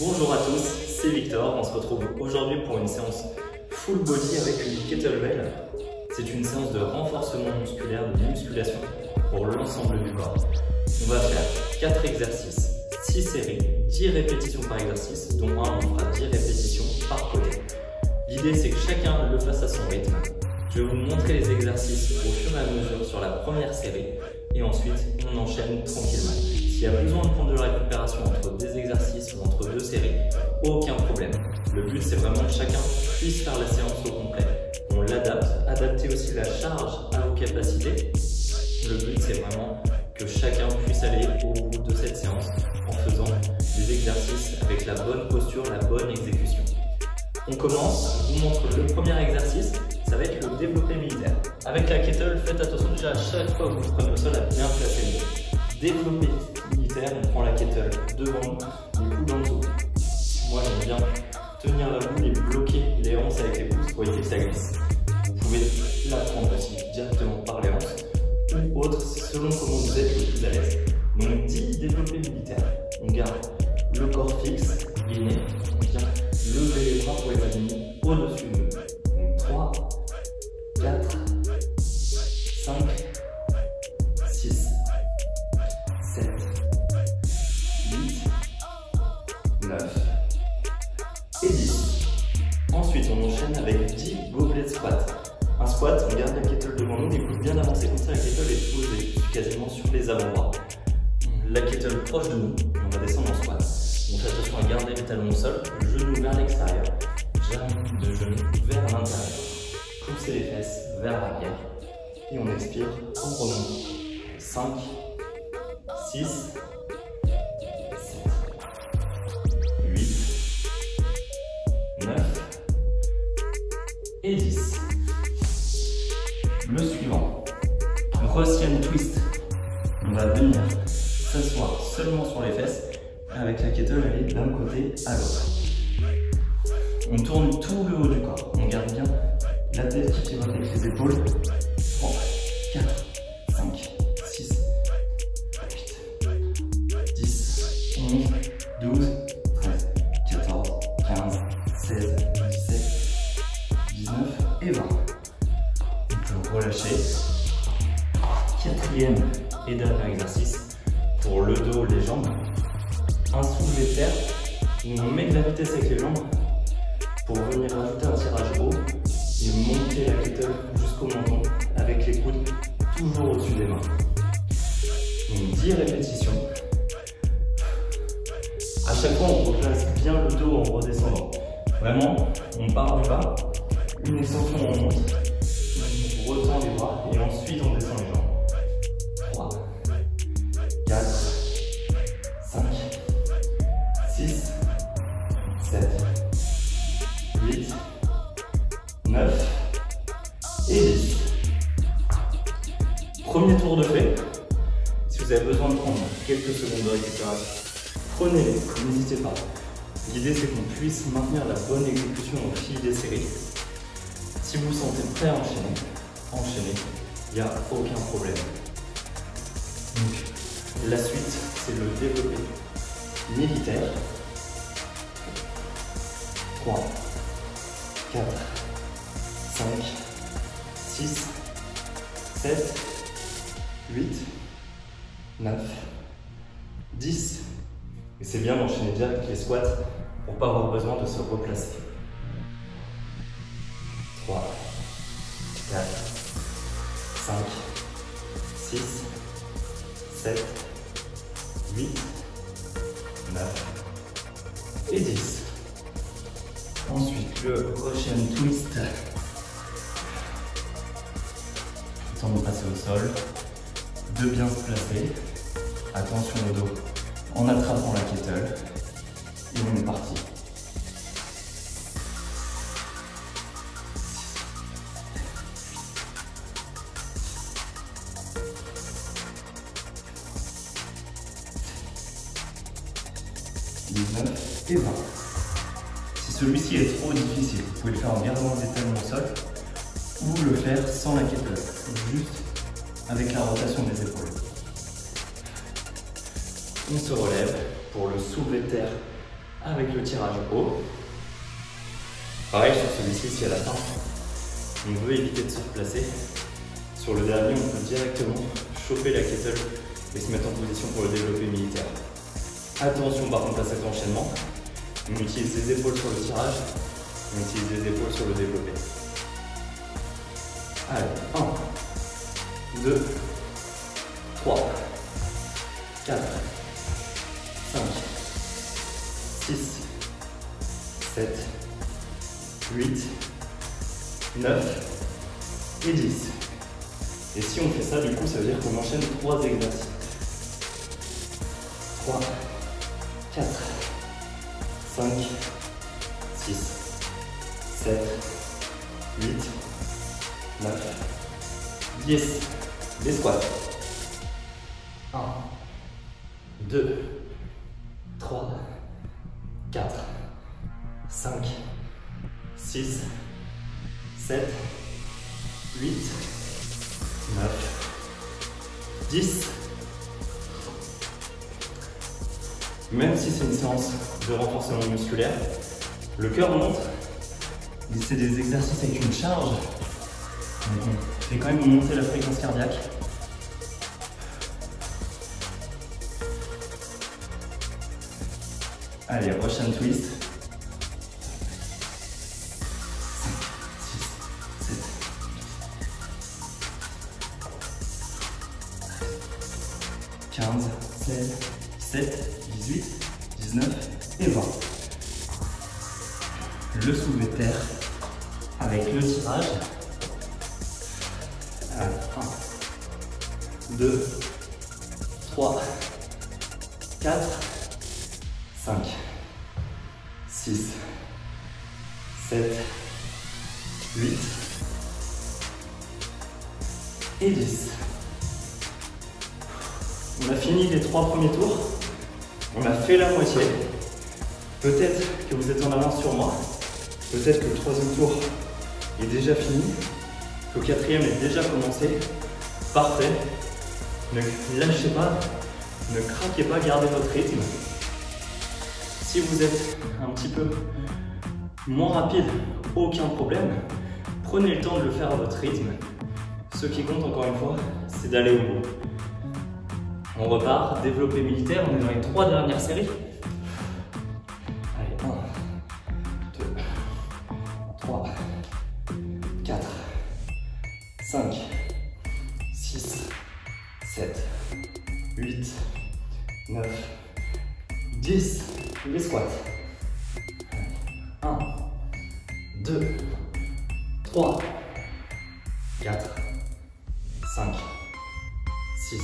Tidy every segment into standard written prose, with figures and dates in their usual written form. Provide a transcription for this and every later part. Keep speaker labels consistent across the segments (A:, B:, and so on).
A: Bonjour à tous, c'est Victor. On se retrouve aujourd'hui pour une séance full body avec une kettlebell. C'est une séance de renforcement musculaire, de musculation pour l'ensemble du corps. On va faire 4 exercices, 6 séries, 10 répétitions par exercice, dont on fera 10 répétitions par côté. L'idée c'est que chacun le fasse à son rythme. Je vais vous montrer les exercices au fur et à mesure sur la première série et ensuite on enchaîne tranquillement. S'il y a besoin de prendre de la récupération entre des exercices ou entre 2 séries, aucun problème. Le but c'est vraiment que chacun puisse faire la séance au complet. On l'adapte, adapter aussi la charge à vos capacités. Le but c'est vraiment que chacun puisse aller au bout de cette séance en faisant des exercices avec la bonne posture, la bonne exécution. On commence, je vous montre le premier exercice, ça va être le développé militaire. Avec la kettle, faites attention déjà à chaque fois que vous prenez au sol à bien placer le dos. Développé militaire, on prend la kettle devant nous, les coudes en dessous. Moi j'aime bien tenir la boule et bloquer les hanches avec les pouces pour éviter que ça glisse. Vous pouvez la prendre aussi directement par les hanches ou autre selon comment vous êtes le plus à l'aise. Donc 10 développés militaires, on garde le corps fixe, liné, on vient lever les bras pour les aligner au-dessus de nous. Donc 3, 4, 5, 6, 7, 8, 9 et 10. Ensuite, on enchaîne avec 10 goblet squats. Un squat, on garde la kettle devant nous, les coudes bien avancés, comme ça la kettle est posée quasiment sur les avant-bras. La kettle proche de nous, et on va descendre en squat. On fait attention à garder les talons au sol, le genou vers l'extérieur, jamais de genou vers l'intérieur. Poussez les fesses vers l'arrière et on expire en remontant. 5, 6, 7, 8, 9 et 10. Le suivant, Russian twist. On va venir s'asseoir seulement sur les fesses avec la kettle aller d'un côté à l'autre. On tourne tout le haut du corps. On garde bien la tête qui pivote avec les épaules. 3, 4, 5, 6, 8, 10, 11, 12, 13, 14, 15, 16, 17, 19 et 20. On peut relâcher. Quatrième et dernier exercice pour le dos, les jambes. Un soulevé de terre où on met de la vitesse avec les jambes pour venir ajouter un tirage haut et monter la kettle jusqu'au menton avec les coudes toujours au-dessus des mains. Donc 10 répétitions. À chaque fois, on replace bien le dos en redescendant. Vraiment, on part du bas, une extension, on monte, on retend les bras et ensuite on descend les jambes. 3, 4, 5, 6, 7, 8, 9 et 10. Premier tour de fait. Si vous avez besoin de prendre quelques secondes de récupération, prenez-les, n'hésitez pas. L'idée c'est qu'on puisse maintenir la bonne exécution au fil des séries. Si vous vous sentez prêt à enchaîner, enchaînez, il n'y a aucun problème. Donc, la suite, c'est le développé militaire. 3, 4, 5, 6, 7, 8, 9, 10. Et c'est bien d'enchaîner bien avec les squats pour ne pas avoir besoin de se replacer. 3, 4, 5, 6, 7, 8, 9 et 10. Ensuite, le Russian twist. Le temps de passer au sol, de bien se placer. Attention au dos en attrapant la kettle. Et on est parti. Et 20. Si celui-ci est trop difficile, vous pouvez le faire en gardant les talons au sol ou le faire sans la kettle, juste avec la rotation des épaules. On se relève pour le soulevé de terre avec le tirage haut. Pareil sur celui-ci, si à la fin on veut éviter de se replacer, sur le dernier on peut directement choper la kettle et se mettre en position pour le développé militaire. Attention par contre à cet enchaînement, on utilise les épaules sur le tirage, on utilise les épaules sur le développé. Allez, 1, 2, 3, 4, 5, 6, 7, 8, 9 et 10. Et si on fait ça, du coup, ça veut dire qu'on enchaîne 3 exercices. 3, 4, 5, 6, 7, 8, 9, 10. Les squats. 1, 2, 3, 4, 5, 6, 7, 8, 9, 10. Même si c'est une séance de renforcement musculaire, le cœur monte. C'est des exercices avec une charge. On fait quand même monter la fréquence cardiaque. Allez, Russian twist. 15, 16, 17, 18, 19 et 20. Le soulevé de terre avec le tirage. 1, 2, 3, 4, 5, 6, 7, 8 et 10. On a fini les 3 premiers tours, on a fait la moitié. Peut-être que vous êtes en avance sur moi, peut-être que le 3e tour est déjà fini, que le 4e est déjà commencé. Parfait, ne lâchez pas, ne craquez pas, gardez votre rythme. Si vous êtes un petit peu moins rapide, aucun problème, prenez le temps de le faire à votre rythme. Ce qui compte encore une fois, c'est d'aller au bout. On repart, développé militaire, on est dans les 3 dernières séries. Allez, 1, 2, 3, 4, 5, 6, 7, 8, 9, 10. Les squats. 1, 2, 3, 4, 5, 6,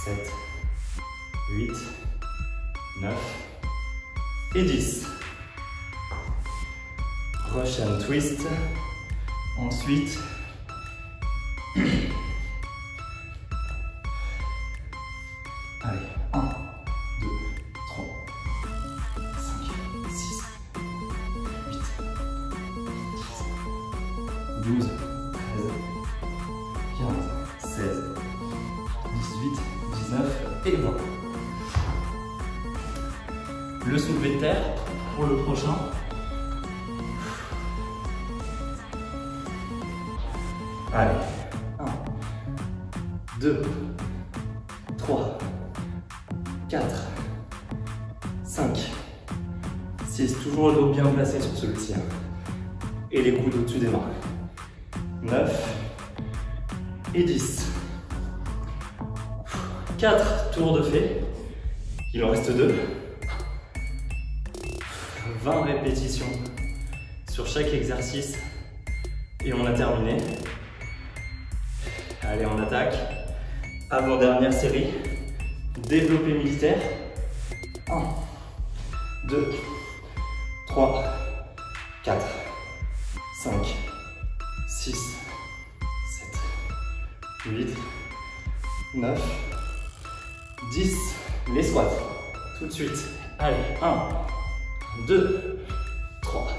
A: 7, 8, 9 et 10. Russian twist. Ensuite, allez, 1, 2, 3, 5, 6, 8, 10, 12, 13, 15, 16, 18, 19 et 20. Le soulevé de terre pour le prochain. Allez, 1, 2, 3, 4, 5, 6, toujours le dos bien placé sur celui-ci. Et les coudes au-dessus des mains. 9 et 10. 4 tours de fait. Il en reste 2. 20 répétitions sur chaque exercice. Et on a terminé. Allez, on attaque. Avant-dernière série. Développé militaire. 1, 2, 3, 4, 5, 6, 7, 8, 9, 10. Les squats. Tout de suite. Allez, 1, 2, 3,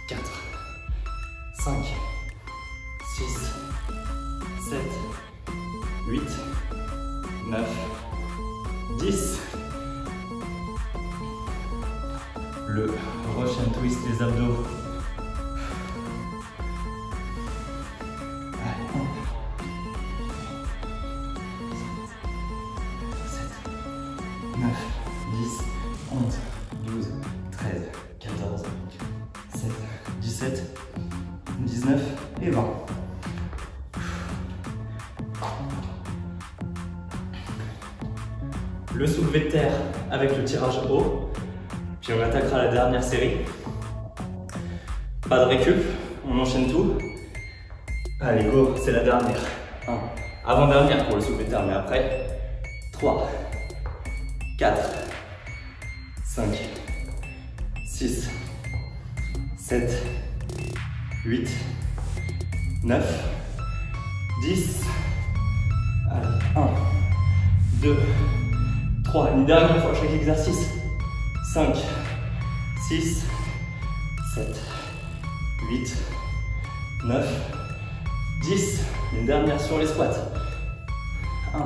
A: 4, 5, 6, 7, 8, 9, 10. le Russian twist des abdos. Allez, 1, 7, 9, 10, 11, 12, 13, 14, 16, 17, 19 et 20. Le soulevé de terre avec le tirage haut, puis on attaquera la dernière série. Pas de récup, on enchaîne tout. Allez go, c'est la dernière. 1, avant-dernière pour le soulevé de terre, mais après 3, 4, 5, 6, 7, 8, 9, 10. Allez, 1, 2, 3, une dernière fois chaque exercice. 5, 6, 7, 8, 9, 10. Une dernière sur les squats. 1,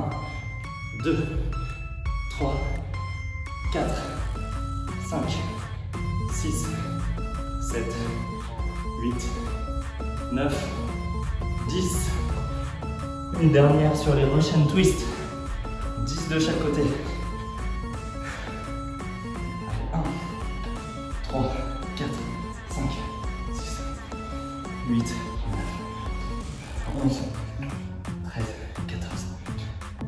A: 2, 3, 4, 5, 6, 7, 8, 9, 10. Une dernière sur les Russian twist. 10 de chaque côté. 1, 3, 4, 5, 6, 8, 9, 11, 13, 14,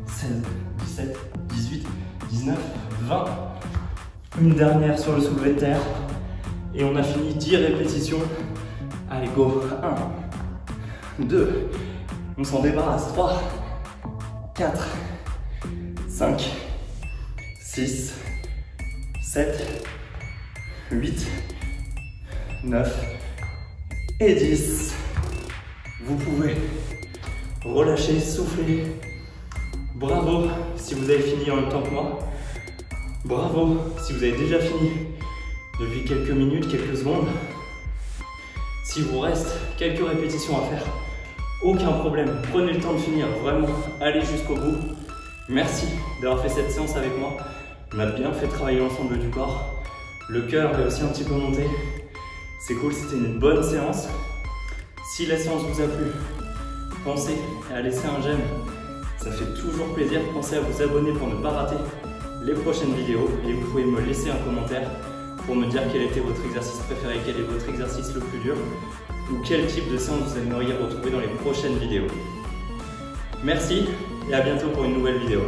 A: 16, 17, 18, 19, 20. Une dernière sur le soulevé de terre. Et on a fini 10 répétitions. Allez, go. 1, 2, on s'en débarrasse. 3, 4, 5, 6, 7, 8, 9 et 10. Vous pouvez relâcher, souffler. Bravo si vous avez fini en même temps que moi. Bravo si vous avez déjà fini depuis quelques minutes, quelques secondes. S'il vous reste quelques répétitions à faire, aucun problème. Prenez le temps de finir, vraiment, allez jusqu'au bout. Merci d'avoir fait cette séance avec moi. On a bien fait travailler l'ensemble du corps. Le cœur est aussi un petit peu monté. C'est cool, c'était une bonne séance. Si la séance vous a plu, pensez à laisser un j'aime. Ça fait toujours plaisir. Pensez à vous abonner pour ne pas rater les prochaines vidéos. Et vous pouvez me laisser un commentaire pour me dire quel était votre exercice préféré, quel est votre exercice le plus dur, ou quel type de séance vous aimeriez retrouver dans les prochaines vidéos. Merci et à bientôt pour une nouvelle vidéo.